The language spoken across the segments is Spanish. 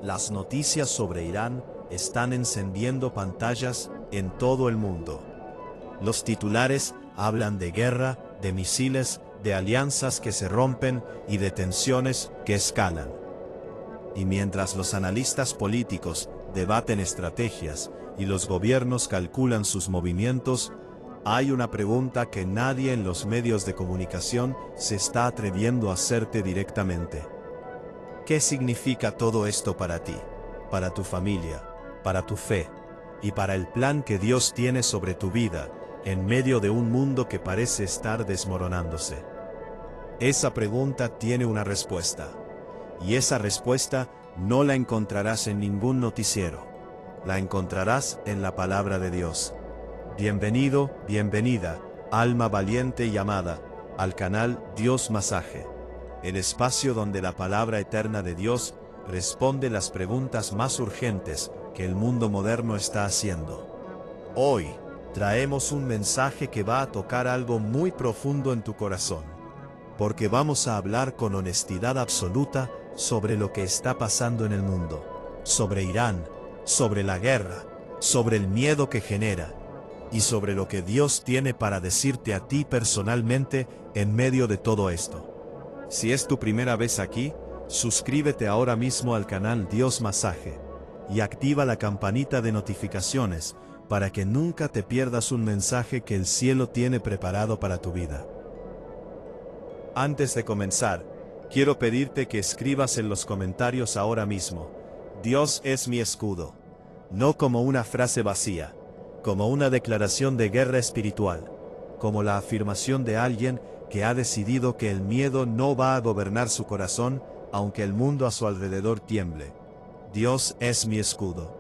Las noticias sobre Irán están encendiendo pantallas en todo el mundo. Los titulares hablan de guerra, de misiles, de alianzas que se rompen y de tensiones que escalan. Y mientras los analistas políticos debaten estrategias y los gobiernos calculan sus movimientos, hay una pregunta que nadie en los medios de comunicación se está atreviendo a hacerte directamente. ¿Qué significa todo esto para ti, para tu familia, para tu fe y para el plan que Dios tiene sobre tu vida en medio de un mundo que parece estar desmoronándose? Esa pregunta tiene una respuesta, y esa respuesta no la encontrarás en ningún noticiero. La encontrarás en la palabra de Dios. Bienvenido, bienvenida, alma valiente y amada, al canal Dios Masaje, el espacio donde la palabra eterna de Dios responde las preguntas más urgentes que el mundo moderno está haciendo. Hoy, traemos un mensaje que va a tocar algo muy profundo en tu corazón, porque vamos a hablar con honestidad absoluta sobre lo que está pasando en el mundo, sobre Irán, sobre la guerra, sobre el miedo que genera, y sobre lo que Dios tiene para decirte a ti personalmente en medio de todo esto. Si es tu primera vez aquí, suscríbete ahora mismo al canal Dios Masaje y activa la campanita de notificaciones para que nunca te pierdas un mensaje que el cielo tiene preparado para tu vida. Antes de comenzar, quiero pedirte que escribas en los comentarios ahora mismo: Dios es mi escudo, no como una frase vacía, como una declaración de guerra espiritual, como la afirmación de alguien que ha decidido que el miedo no va a gobernar su corazón, aunque el mundo a su alrededor tiemble. Dios es mi escudo.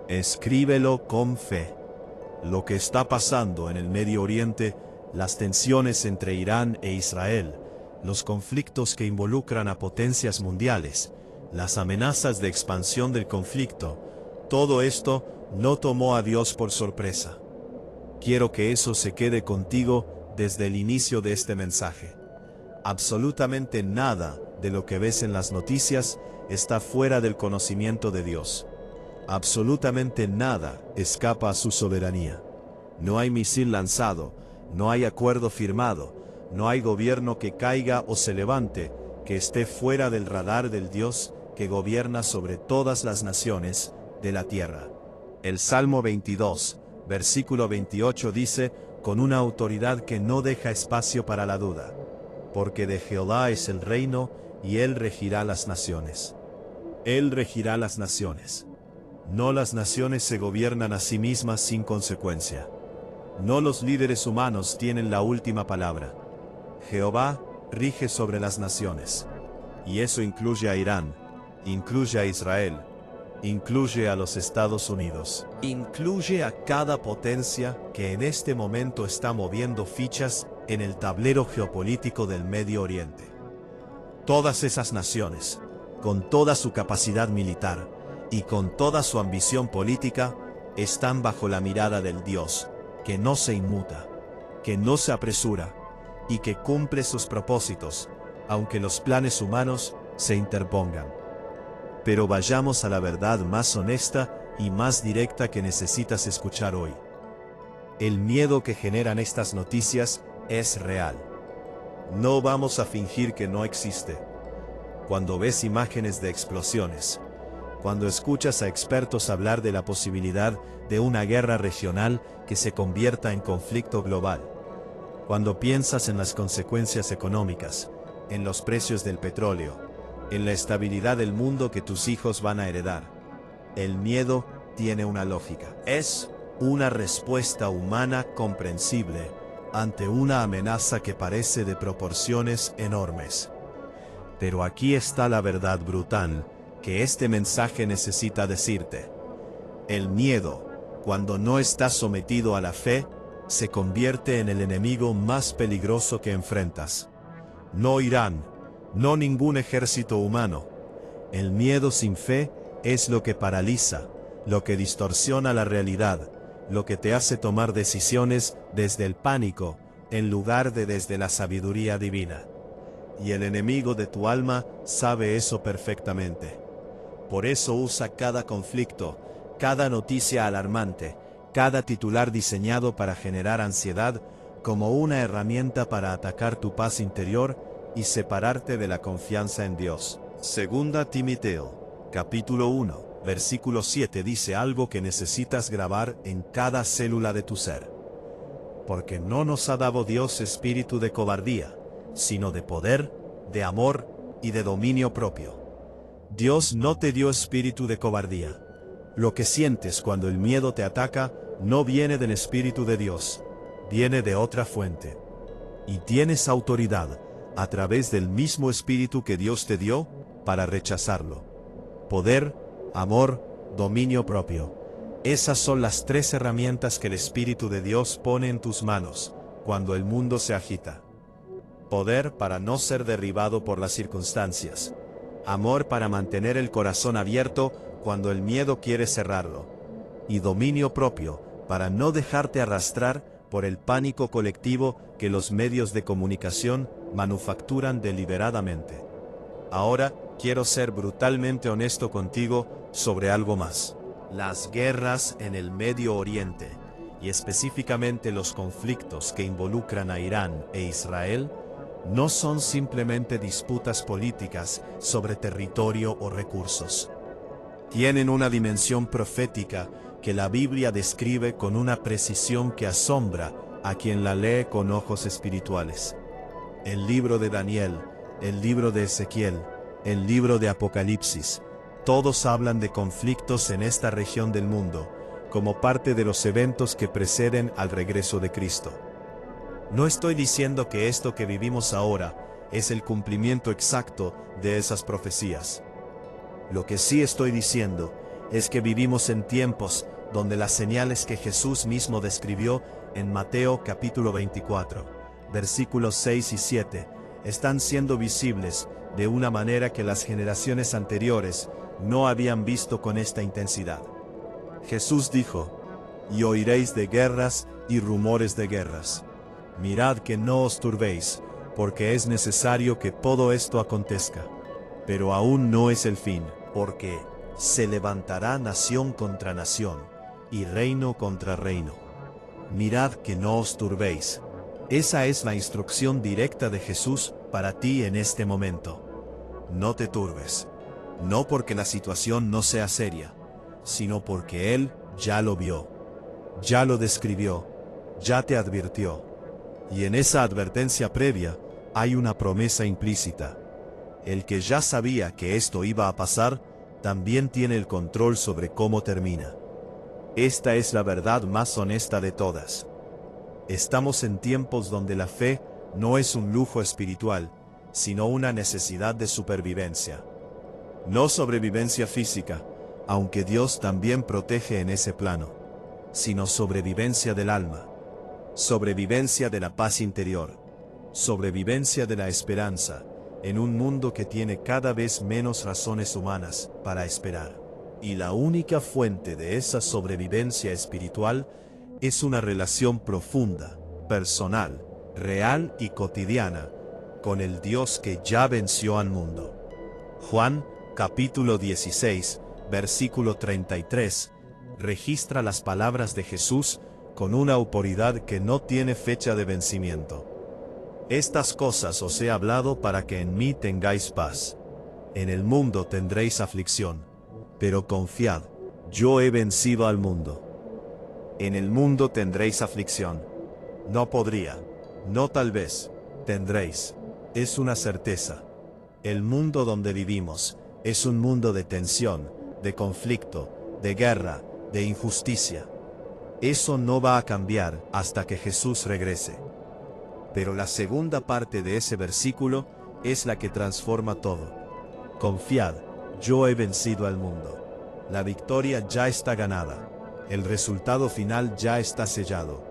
Escríbelo con fe. Lo que está pasando en el Medio Oriente, las tensiones entre Irán e Israel, los conflictos que involucran a potencias mundiales, las amenazas de expansión del conflicto, todo esto no tomó a Dios por sorpresa. Quiero que eso se quede contigo desde el inicio de este mensaje. Absolutamente nada de lo que ves en las noticias está fuera del conocimiento de Dios. Absolutamente nada escapa a su soberanía. No hay misil lanzado, no hay acuerdo firmado, no hay gobierno que caiga o se levante que esté fuera del radar del Dios que gobierna sobre todas las naciones de la tierra. El Salmo 22, versículo 28 dice, con una autoridad que no deja espacio para la duda: porque de Jehová es el reino, y Él regirá las naciones. Él regirá las naciones. No las naciones se gobiernan a sí mismas sin consecuencia. No los líderes humanos tienen la última palabra. Jehová rige sobre las naciones. Y eso incluye a Irán, incluye a Israel, incluye a los Estados Unidos, incluye a cada potencia que en este momento está moviendo fichas en el tablero geopolítico del Medio Oriente. Todas esas naciones, con toda su capacidad militar y con toda su ambición política, están bajo la mirada del Dios, que no se inmuta, que no se apresura y que cumple sus propósitos, aunque los planes humanos se interpongan. Pero vayamos a la verdad más honesta y más directa que necesitas escuchar hoy. El miedo que generan estas noticias es real. No vamos a fingir que no existe. Cuando ves imágenes de explosiones, cuando escuchas a expertos hablar de la posibilidad de una guerra regional que se convierta en conflicto global, cuando piensas en las consecuencias económicas, en los precios del petróleo, en la estabilidad del mundo que tus hijos van a heredar, el miedo tiene una lógica. Es una respuesta humana comprensible ante una amenaza que parece de proporciones enormes. Pero aquí está la verdad brutal que este mensaje necesita decirte. El miedo, cuando no está sometido a la fe, se convierte en el enemigo más peligroso que enfrentas. No Irán, no ningún ejército humano. El miedo sin fe es lo que paraliza, lo que distorsiona la realidad, lo que te hace tomar decisiones desde el pánico en lugar de desde la sabiduría divina. Y el enemigo de tu alma sabe eso perfectamente. Por eso usa cada conflicto, cada noticia alarmante, cada titular diseñado para generar ansiedad como una herramienta para atacar tu paz interior y separarte de la confianza en Dios. Segunda Timoteo, capítulo 1, versículo 7 dice algo que necesitas grabar en cada célula de tu ser. Porque no nos ha dado Dios espíritu de cobardía, sino de poder, de amor y de dominio propio. Dios no te dio espíritu de cobardía. Lo que sientes cuando el miedo te ataca no viene del Espíritu de Dios, viene de otra fuente. Y tienes autoridad, a través del mismo Espíritu que Dios te dio, para rechazarlo. Poder, amor, dominio propio. Esas son las 3 herramientas que el Espíritu de Dios pone en tus manos, cuando el mundo se agita. Poder para no ser derribado por las circunstancias. Amor para mantener el corazón abierto cuando el miedo quiere cerrarlo. Y dominio propio para no dejarte arrastrar por el pánico colectivo que los medios de comunicación manufacturan deliberadamente. Ahora, quiero ser brutalmente honesto contigo sobre algo más. Las guerras en el Medio Oriente, y específicamente los conflictos que involucran a Irán e Israel, no son simplemente disputas políticas sobre territorio o recursos. Tienen una dimensión profética que la Biblia describe con una precisión que asombra a quien la lee con ojos espirituales. El libro de Daniel, el libro de Ezequiel, el libro de Apocalipsis, todos hablan de conflictos en esta región del mundo, como parte de los eventos que preceden al regreso de Cristo. No estoy diciendo que esto que vivimos ahora es el cumplimiento exacto de esas profecías. Lo que sí estoy diciendo es que vivimos en tiempos donde las señales que Jesús mismo describió en Mateo capítulo 24, versículos 6 y 7, están siendo visibles de una manera que las generaciones anteriores no habían visto con esta intensidad. Jesús dijo: «Y oiréis de guerras y rumores de guerras. Mirad que no os turbéis, porque es necesario que todo esto acontezca. Pero aún no es el fin, porque se levantará nación contra nación, y reino contra reino. Mirad que no os turbéis». Esa es la instrucción directa de Jesús para ti en este momento. No te turbes, no porque la situación no sea seria, sino porque Él ya lo vio, ya lo describió, ya te advirtió. Y en esa advertencia previa hay una promesa implícita. El que ya sabía que esto iba a pasar, también tiene el control sobre cómo termina. Esta es la verdad más honesta de todas. Estamos en tiempos donde la fe no es un lujo espiritual, sino una necesidad de supervivencia. No sobrevivencia física, aunque Dios también protege en ese plano, sino sobrevivencia del alma, sobrevivencia de la paz interior, sobrevivencia de la esperanza, en un mundo que tiene cada vez menos razones humanas para esperar. Y la única fuente de esa sobrevivencia espiritual es una relación profunda, personal, real y cotidiana, con el Dios que ya venció al mundo. Juan, capítulo 16, versículo 33, registra las palabras de Jesús con una autoridad que no tiene fecha de vencimiento. Estas cosas os he hablado para que en mí tengáis paz. En el mundo tendréis aflicción, pero confiad, yo he vencido al mundo. En el mundo tendréis aflicción. No podría, no tal vez, tendréis. Es una certeza. El mundo donde vivimos es un mundo de tensión, de conflicto, de guerra, de injusticia. Eso no va a cambiar hasta que Jesús regrese. Pero la segunda parte de ese versículo es la que transforma todo. Confiad, yo he vencido al mundo. La victoria ya está ganada. El resultado final ya está sellado.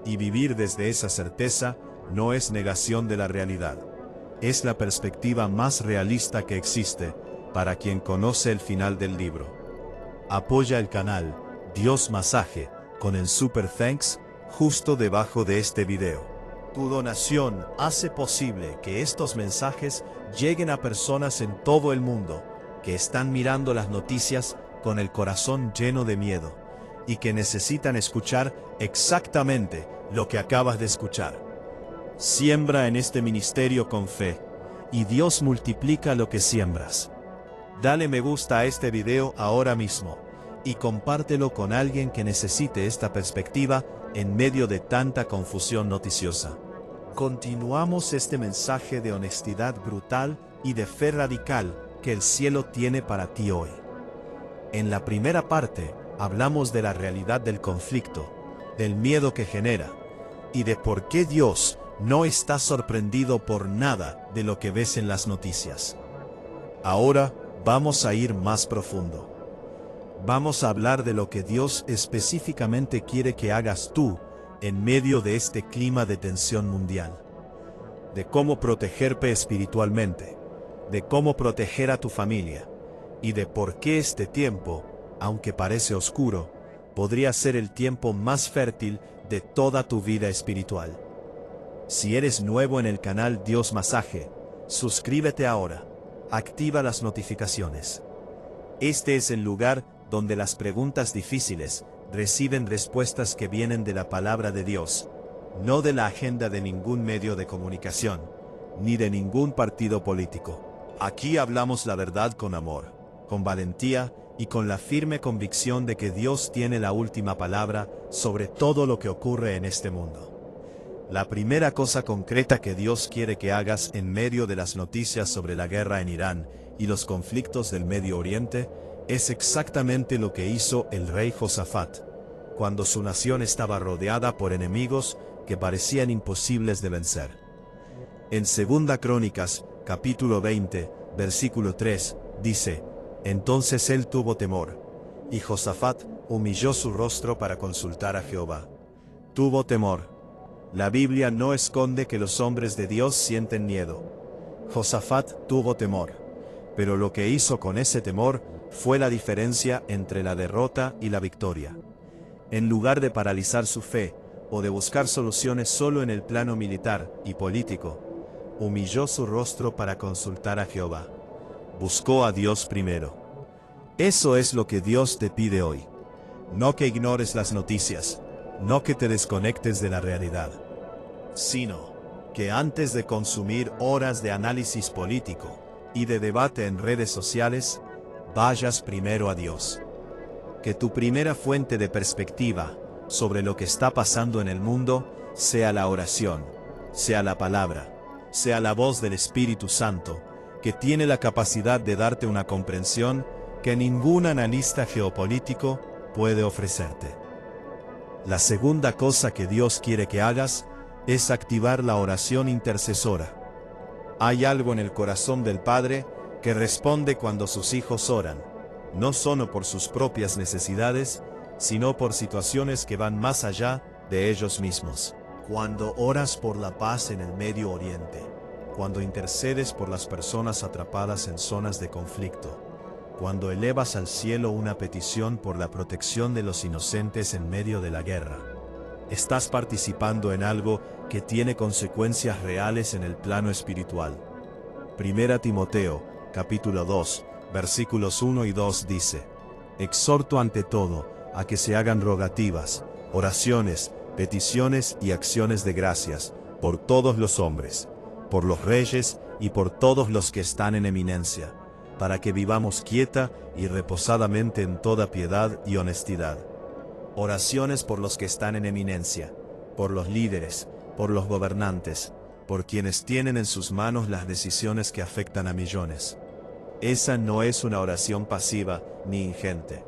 Y vivir desde esa certeza no es negación de la realidad. Es la perspectiva más realista que existe para quien conoce el final del libro. Apoya el canal Dios Masaje con el Super Thanks justo debajo de este video. Tu donación hace posible que estos mensajes lleguen a personas en todo el mundo que están mirando las noticias con el corazón lleno de miedo y que necesitan escuchar exactamente lo que acabas de escuchar. Siembra en este ministerio con fe y Dios multiplica lo que siembras. Dale me gusta a este video ahora mismo y compártelo con alguien que necesite esta perspectiva en medio de tanta confusión noticiosa. Continuamos este mensaje de honestidad brutal y de fe radical que el cielo tiene para ti hoy. En la primera parte, hablamos de la realidad del conflicto, del miedo que genera, y de por qué Dios no está sorprendido por nada de lo que ves en las noticias. Ahora vamos a ir más profundo. Vamos a hablar de lo que Dios específicamente quiere que hagas tú en medio de este clima de tensión mundial. De cómo protegerte espiritualmente, de cómo proteger a tu familia, y de por qué este tiempo, aunque parece oscuro, podría ser el tiempo más fértil de toda tu vida espiritual. Si eres nuevo en el canal Dios Masaje, suscríbete ahora, activa las notificaciones. Este es el lugar donde las preguntas difíciles reciben respuestas que vienen de la palabra de Dios, no de la agenda de ningún medio de comunicación, ni de ningún partido político. Aquí hablamos la verdad con amor, con valentía y con la firme convicción de que Dios tiene la última palabra sobre todo lo que ocurre en este mundo. La primera cosa concreta que Dios quiere que hagas en medio de las noticias sobre la guerra en Irán y los conflictos del Medio Oriente es exactamente lo que hizo el rey Josafat, cuando su nación estaba rodeada por enemigos que parecían imposibles de vencer. En 2 Crónicas, capítulo 20, versículo 3, dice: Entonces él tuvo temor, y Josafat humilló su rostro para consultar a Jehová. Tuvo temor. La Biblia no esconde que los hombres de Dios sienten miedo. Josafat tuvo temor, pero lo que hizo con ese temor fue la diferencia entre la derrota y la victoria. En lugar de paralizar su fe, o de buscar soluciones solo en el plano militar y político, humilló su rostro para consultar a Jehová. Buscó a Dios primero. Eso es lo que Dios te pide hoy. No que ignores las noticias, no que te desconectes de la realidad, sino que antes de consumir horas de análisis político y de debate en redes sociales, vayas primero a Dios. Que tu primera fuente de perspectiva sobre lo que está pasando en el mundo sea la oración, sea la palabra, sea la voz del Espíritu Santo, que tiene la capacidad de darte una comprensión que ningún analista geopolítico puede ofrecerte. La segunda cosa que Dios quiere que hagas es activar la oración intercesora. Hay algo en el corazón del Padre que responde cuando sus hijos oran, no solo por sus propias necesidades, sino por situaciones que van más allá de ellos mismos. Cuando oras por la paz en el Medio Oriente, cuando intercedes por las personas atrapadas en zonas de conflicto, cuando elevas al cielo una petición por la protección de los inocentes en medio de la guerra, estás participando en algo que tiene consecuencias reales en el plano espiritual. 1 Timoteo, capítulo 2, versículos 1 y 2 dice: Exhorto ante todo a que se hagan rogativas, oraciones, peticiones y acciones de gracias por todos los hombres, por los reyes y por todos los que están en eminencia, para que vivamos quieta y reposadamente en toda piedad y honestidad. Oraciones por los que están en eminencia, por los líderes, por los gobernantes, por quienes tienen en sus manos las decisiones que afectan a millones. Esa no es una oración pasiva ni ingente.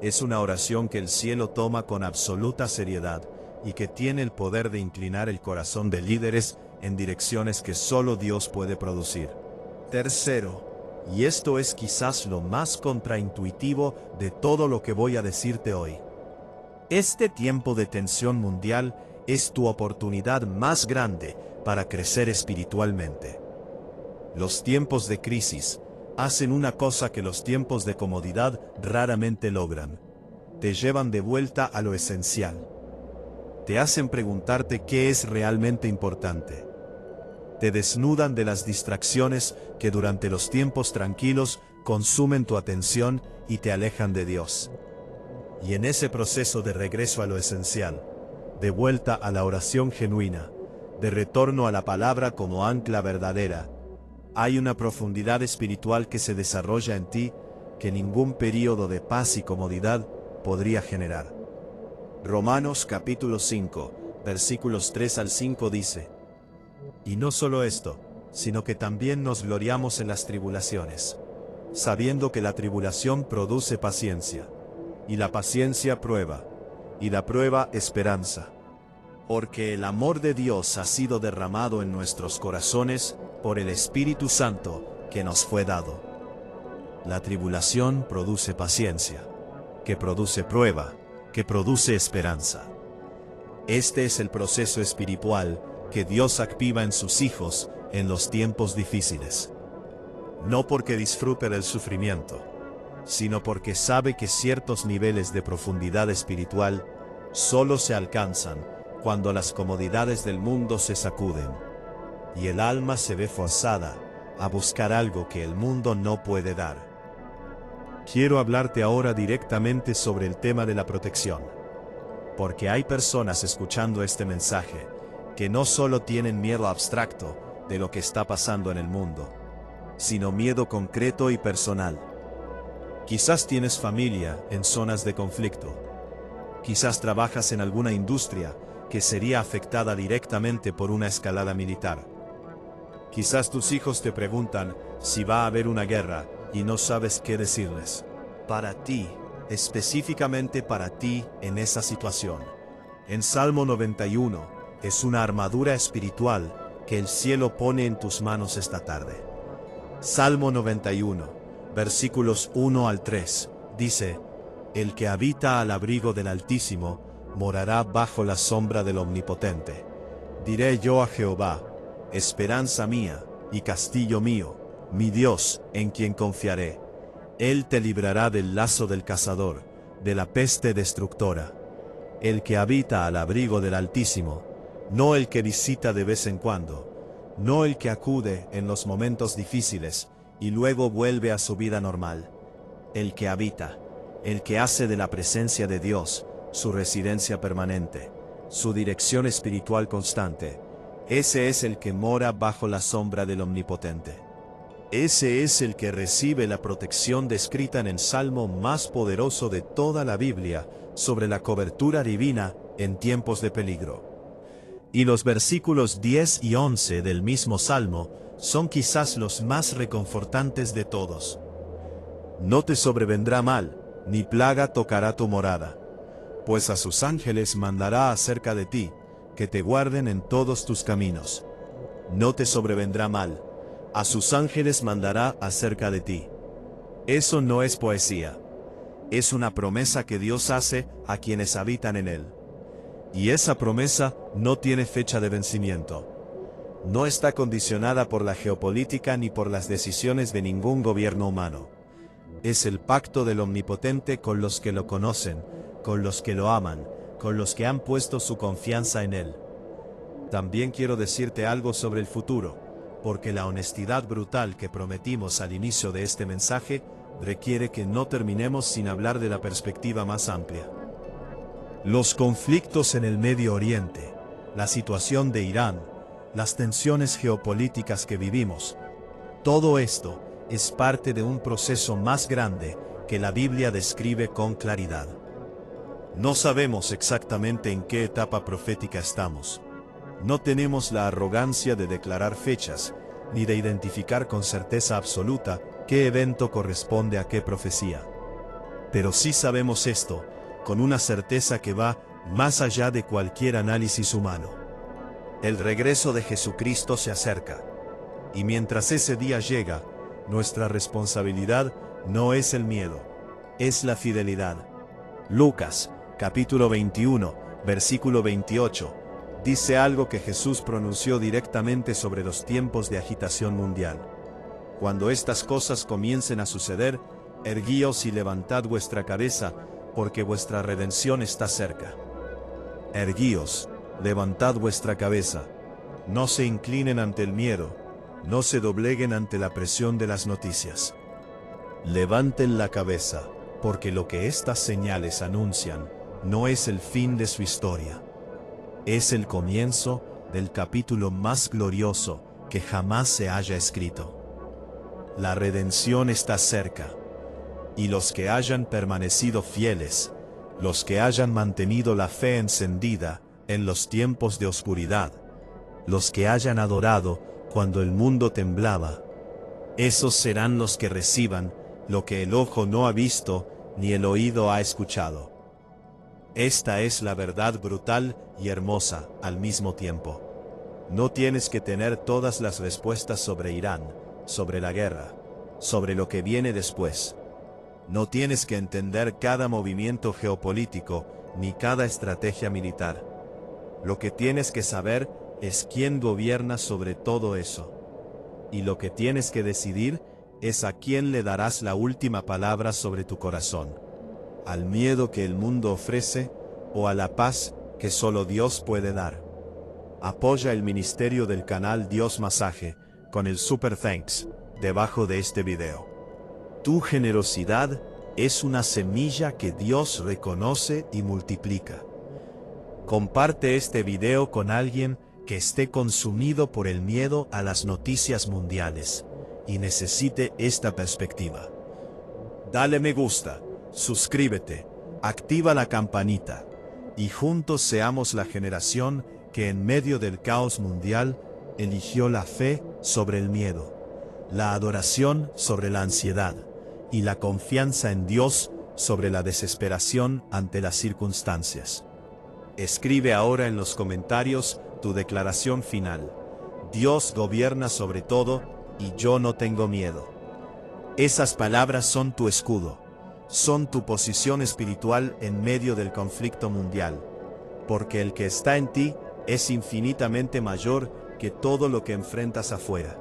Es una oración que el cielo toma con absoluta seriedad y que tiene el poder de inclinar el corazón de líderes en direcciones que solo Dios puede producir. Tercero, y esto es quizás lo más contraintuitivo de todo lo que voy a decirte hoy. Este tiempo de tensión mundial es tu oportunidad más grande para crecer espiritualmente. Los tiempos de crisis hacen una cosa que los tiempos de comodidad raramente logran. Te llevan de vuelta a lo esencial. Te hacen preguntarte qué es realmente importante. Te desnudan de las distracciones que durante los tiempos tranquilos consumen tu atención y te alejan de Dios. Y en ese proceso de regreso a lo esencial, de vuelta a la oración genuina, de retorno a la palabra como ancla verdadera, hay una profundidad espiritual que se desarrolla en ti que ningún período de paz y comodidad podría generar. Romanos capítulo 5, versículos 3 al 5 dice: Y no solo esto, sino que también nos gloriamos en las tribulaciones, sabiendo que la tribulación produce paciencia, y la paciencia prueba, y la prueba esperanza. Porque el amor de Dios ha sido derramado en nuestros corazones por el Espíritu Santo que nos fue dado. La tribulación produce paciencia, que produce prueba, que produce esperanza. Este es el proceso espiritual que Dios activa en sus hijos en los tiempos difíciles. No porque disfrute del sufrimiento, sino porque sabe que ciertos niveles de profundidad espiritual solo se alcanzan cuando las comodidades del mundo se sacuden, y el alma se ve forzada a buscar algo que el mundo no puede dar. Quiero hablarte ahora directamente sobre el tema de la protección, porque hay personas escuchando este mensaje que no solo tienen miedo abstracto de lo que está pasando en el mundo, sino miedo concreto y personal. Quizás tienes familia en zonas de conflicto. Quizás trabajas en alguna industria que sería afectada directamente por una escalada militar. Quizás tus hijos te preguntan si va a haber una guerra y no sabes qué decirles. Para ti, específicamente para ti en esa situación, en Salmo 91, es una armadura espiritual que el cielo pone en tus manos esta tarde. Salmo 91, versículos 1 al 3, dice: El que habita al abrigo del Altísimo morará bajo la sombra del Omnipotente. Diré yo a Jehová: esperanza mía y castillo mío, mi Dios, en quien confiaré. Él te librará del lazo del cazador, de la peste destructora. El que habita al abrigo del Altísimo, no el que visita de vez en cuando, no el que acude en los momentos difíciles y luego vuelve a su vida normal. El que habita, el que hace de la presencia de Dios su residencia permanente, su dirección espiritual constante, ese es el que mora bajo la sombra del Omnipotente. Ese es el que recibe la protección descrita en el salmo más poderoso de toda la Biblia sobre la cobertura divina en tiempos de peligro. Y los versículos 10 y 11 del mismo salmo son quizás los más reconfortantes de todos. No te sobrevendrá mal, ni plaga tocará tu morada, pues a sus ángeles mandará acerca de ti, que te guarden en todos tus caminos. No te sobrevendrá mal, a sus ángeles mandará acerca de ti. Eso no es poesía. Es una promesa que Dios hace a quienes habitan en Él. Y esa promesa no tiene fecha de vencimiento. No está condicionada por la geopolítica ni por las decisiones de ningún gobierno humano. Es el pacto del Omnipotente con los que lo conocen, con los que lo aman, con los que han puesto su confianza en Él. También quiero decirte algo sobre el futuro, porque la honestidad brutal que prometimos al inicio de este mensaje requiere que no terminemos sin hablar de la perspectiva más amplia. Los conflictos en el Medio Oriente, la situación de Irán, las tensiones geopolíticas que vivimos, todo esto es parte de un proceso más grande que la Biblia describe con claridad. No sabemos exactamente en qué etapa profética estamos. No tenemos la arrogancia de declarar fechas, ni de identificar con certeza absoluta qué evento corresponde a qué profecía. Pero sí sabemos esto, con una certeza que va más allá de cualquier análisis humano. El regreso de Jesucristo se acerca. Y mientras ese día llega, nuestra responsabilidad no es el miedo, es la fidelidad. Lucas, capítulo 21, versículo 28, dice algo que Jesús pronunció directamente sobre los tiempos de agitación mundial. Cuando estas cosas comiencen a suceder, erguíos y levantad vuestra cabeza, porque vuestra redención está cerca. Erguíos, levantad vuestra cabeza. No se inclinen ante el miedo, no se dobleguen ante la presión de las noticias. Levanten la cabeza, porque lo que estas señales anuncian no es el fin de su historia. Es el comienzo del capítulo más glorioso que jamás se haya escrito. La redención está cerca, y los que hayan permanecido fieles, los que hayan mantenido la fe encendida en los tiempos de oscuridad, los que hayan adorado cuando el mundo temblaba, esos serán los que reciban lo que el ojo no ha visto ni el oído ha escuchado. Esta es la verdad brutal y hermosa al mismo tiempo. No tienes que tener todas las respuestas sobre Irán, sobre la guerra, sobre lo que viene después. No tienes que entender cada movimiento geopolítico ni cada estrategia militar. Lo que tienes que saber es quién gobierna sobre todo eso. Y lo que tienes que decidir es a quién le darás la última palabra sobre tu corazón. ¿Al miedo que el mundo ofrece o a la paz que solo Dios puede dar? Apoya el ministerio del canal Dios Masaje con el Super Thanks debajo de este video. Tu generosidad es una semilla que Dios reconoce y multiplica. Comparte este video con alguien que esté consumido por el miedo a las noticias mundiales y necesite esta perspectiva. Dale me gusta, suscríbete, activa la campanita, y juntos seamos la generación que en medio del caos mundial eligió la fe sobre el miedo, la adoración sobre la ansiedad y la confianza en Dios sobre la desesperación ante las circunstancias. Escribe ahora en los comentarios tu declaración final. Dios gobierna sobre todo y yo no tengo miedo. Esas palabras son tu escudo, son tu posición espiritual en medio del conflicto mundial, porque el que está en ti es infinitamente mayor que todo lo que enfrentas afuera.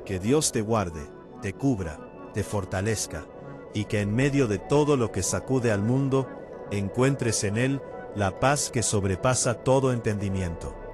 Que Dios te guarde, te cubra, te fortalezca, y que en medio de todo lo que sacude al mundo, encuentres en Él la paz que sobrepasa todo entendimiento.